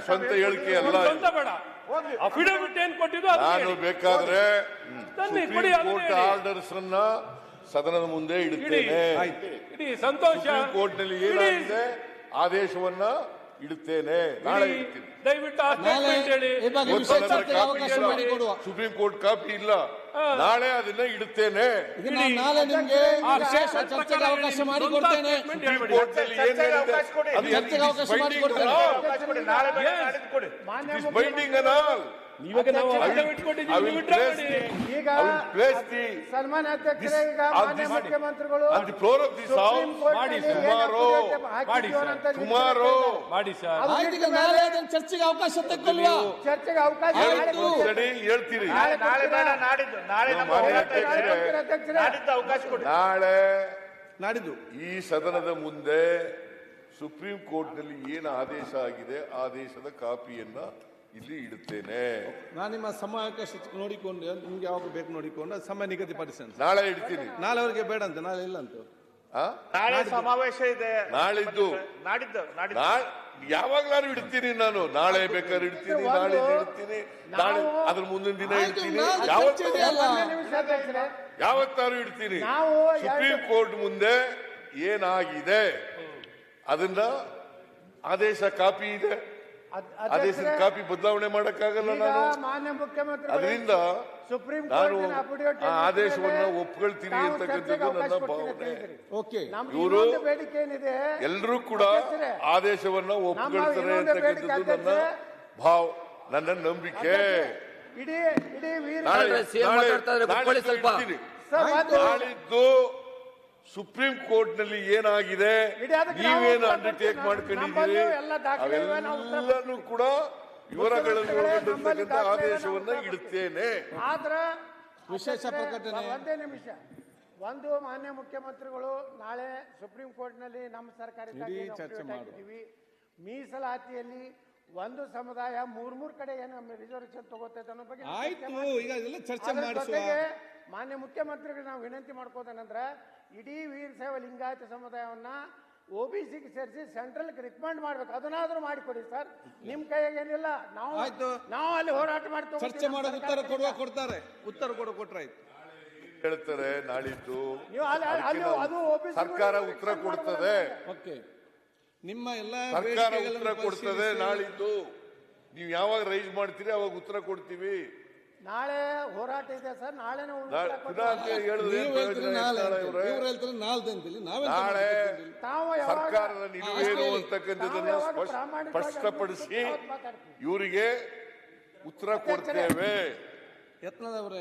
ಸ್ವಂತ ಹೇಳಿಕೆ ಅಲ್ಲ. ಅಫಿಡವಿಟ್ ಏನ್ ಕೊಟ್ಟಿದ್ದು ನಾನು ಬೇಕಾದ್ರೆ ಕೋರ್ಟ್ ಆರ್ಡರ್ಸ್ ಅನ್ನ ಸದನದ ಮುಂದೆ ಇಡುತ್ತೇನೆ. ಸಂತೋಷ. ಕೋರ್ಟ್ ನಲ್ಲಿ ಏನಾಗಿದೆ ಆದೇಶವನ್ನ ಇಡುತ್ತೇನೆ. ನಾಳೆ ಇಡ್ತೀನಿ. ದಯವಿಟ್ಟು ಸುಪ್ರೀಂ ಕೋರ್ಟ್ ಕಾಪಿ ಇಲ್ಲ. ನಾಳೆ ಅದನ್ನ ಇಡುತ್ತೇನೆ. ನಾಳೆ ನಿಮ್ಗೆ ವಿಶೇಷ ಚರ್ಚೆಗೆ ಅವಕಾಶ ಮಾಡಿಕೊಡ್ತೇನೆ. ಬೈಂಡಿಂಗ್ ಅನಾಲ್ ಸನ್ಮಾನ್ಯ ಅಧ್ಯಕ್ಷರೇ, ಈಗ ಮಾನ್ಯ ಮುಖ್ಯಮಂತ್ರಿಗಳು ನಾಳೆ ಚರ್ಚೆಗೆ ಅವಕಾಶ ತಗೊಳ್ಳುವ. ಚರ್ಚೆಗೆ ಅವಕಾಶ ಹೇಳ್ತೀರಿ. ನಾಡಿದ್ದು ಈ ಸದನದ ಮುಂದೆ ಸುಪ್ರೀಂ ಕೋರ್ಟ್ ನಲ್ಲಿ ಏನು ಆದೇಶ ಆಗಿದೆ ಆದೇಶದ ಕಾಪಿಯನ್ನ ಇಲ್ಲಿ ಇಡುತ್ತೇನೆ. ನಾನು ನಿಮ್ಮ ಸಮಯಾವಕಾಶ ನೋಡಿಕೊಂಡು ನಿಮ್ಗೆ ಯಾವಾಗ ಬೇಕು ನೋಡಿಕೊಂಡು ಸಮಯ ನಿಗದಿಪಡಿಸ್ತೇನೆ. ನಾಳೆ ಇಡ್ತೀನಿ. ನಾಳೆ ಅವರಿಗೆ ಬೇಡ ಅಂತ, ನಾಳೆ ಇಲ್ಲ ಅಂತ. ನಾಳೆ ಸಮಾವೇಶ ಇದೆ. ನಾಳಿದ್ದು ಯಾವಾಗ್ಲಾರು ಇಡ್ತೀನಿ. ನಾನು ನಾಳೆ ಬೇಕಾದ್ರೆ ಇಡ್ತೀನಿ, ನಾಳೆ ಇಡ್ತೀನಿ, ನಾಳೆ ಅದ್ರ ಮುಂದಿನ ದಿನ ಇಡ್ತೀನಿ, ಯಾವತ್ತಾರು ಇಡ್ತೀನಿ. ಸುಪ್ರೀಂ ಕೋರ್ಟ್ ಮುಂದೆ ಏನಾಗಿದೆ ಅದನ್ನ ಆದೇಶ ಕಾಪಿ ಇದೆ. ಆದೇಶದ ಕಾಪಿ ಬದಲಾವಣೆ ಮಾಡಕ್ಕಾಗಲ್ಲ. ನಾನು ಮಾನ್ಯ ಮುಖ್ಯಮಂತ್ರಿ ಅದರಿಂದ ಸುಪ್ರೀಂ ನಾನು ಆ ಆದೇಶವನ್ನ ಒಪ್ಕೊಳ್ತೀನಿ ಅಂತಕ್ಕಂಥದ್ದು ನನ್ನ ಭಾವನೆ. ಇವರು ಎಲ್ಲರೂ ಕೂಡ ಆದೇಶವನ್ನ ಒಪ್ಕೊಳ್ತಾರೆ ಅಂತಕ್ಕಂಥದ್ದು ನನ್ನ ನಂಬಿಕೆ. ನಾಳಿದ್ದು ಸುಪ್ರೀಂ ಕೋರ್ಟ್ ನಲ್ಲಿ ಏನಾಗಿದೆ, ನೀವೇನು ಅಂಡರ್ಟೇಕ್ ಮಾಡ್ಕೊಂಡಿದ್ದೀರಿ, ಅವೆಲ್ಲನೂ ಕೂಡ ವಿವರಗಳನ್ನು ಒಳಗೊಂಡಿರ್ತಕ್ಕಂಥ ಆದೇಶವನ್ನ ಇಡುತ್ತೇನೆ. ಆದ್ರೆ ವಿಶೇಷ ಪ್ರಕಟಣೆ. ಒಂದೇ ನಿಮಿಷ. ಒಂದು, ಮಾನ್ಯ ಮುಖ್ಯಮಂತ್ರಿಗಳು ನಾಳೆ ಸುಪ್ರೀಂ ಕೋರ್ಟ್ ನಲ್ಲಿ ನಮ್ಮ ಸರ್ಕಾರಕ್ಕಾಗಿ ಚರ್ಚೆ ಮಾಡಿದ್ದೀವಿ. ಮೀಸಲಾತಿಯಲ್ಲಿ ಒಂದು ಸಮುದಾಯ ಮೂರ್ ಕಡೆ ಏನು ರಿಸರ್ವೇಶನ್ ತಗೋತೈತೆ ಅನ್ನೋ ಬಗ್ಗೆ ಆಯ್ತು. ಈಗ ಇದೆಲ್ಲ ಚರ್ಚೆ ಮಾಡಿಸುವ. ಮಾನ್ಯ ಮುಖ್ಯಮಂತ್ರಿಗಳು ನಾವು ವಿನಂತಿ ಮಾಡ್ಕೋದೇನಂದ್ರೆ ಇಡೀ ವೀರಶೈವ ಲಿಂಗಾಯತ ಸಮುದಾಯವನ್ನ OBCಗೆ ಸೇರಿಸಿ ಸೆಂಟ್ರಲ್ ರಿಕಮೆಂಡ್ ಮಾಡ್ಬೇಕು. ಅದನ್ನಾದ್ರೂ ಮಾಡಿಕೊಡಿ ಸರ್. ನಿಮ್ ಕೈಯಾಗ ಏನಿಲ್ಲ. ನಾವು ಅಲ್ಲಿ ಹೋರಾಟ ಮಾಡ್ತೀವಿ. ಚರ್ಚೆ ಮಾಡೋದು ಕೊಡ್ತಾರೆ. ಉತ್ತರ ಕೊಟ್ರಾಯ್ತು ಹೇಳ್ತಾರೆ. ನಾಳಿದ್ದು ಅದು ಸರ್ಕಾರ ಉತ್ತರ ಕೊಡ್ತದೆ. ಓಕೆ, ನಿಮ್ಮ ಎಲ್ಲ ಸರ್ಕಾರ ಉತ್ತರ ಕೊಡ್ತದೆ. ನಾಳಿದ್ದು ನೀವು ಯಾವಾಗ ರೈಸ್ ಮಾಡ್ತೀರಿ ಅವಾಗ ಉತ್ತರ ಕೊಡ್ತೀವಿ. ನಾಳೆ ಹೋರಾಟ ಇದೆ ಸರ್. ನಾಳೆ ನಾಳೆ ಸರ್ಕಾರದ ನಿಲುವೇನು ಅಂತಕ್ಕಂಥದ್ದನ್ನು ಸ್ಪಷ್ಟಪಡಿಸಿ ಇವರಿಗೆ ಉತ್ತರ ಕೊಡ್ತೇವೆ. ಯತ್ನದವರೇ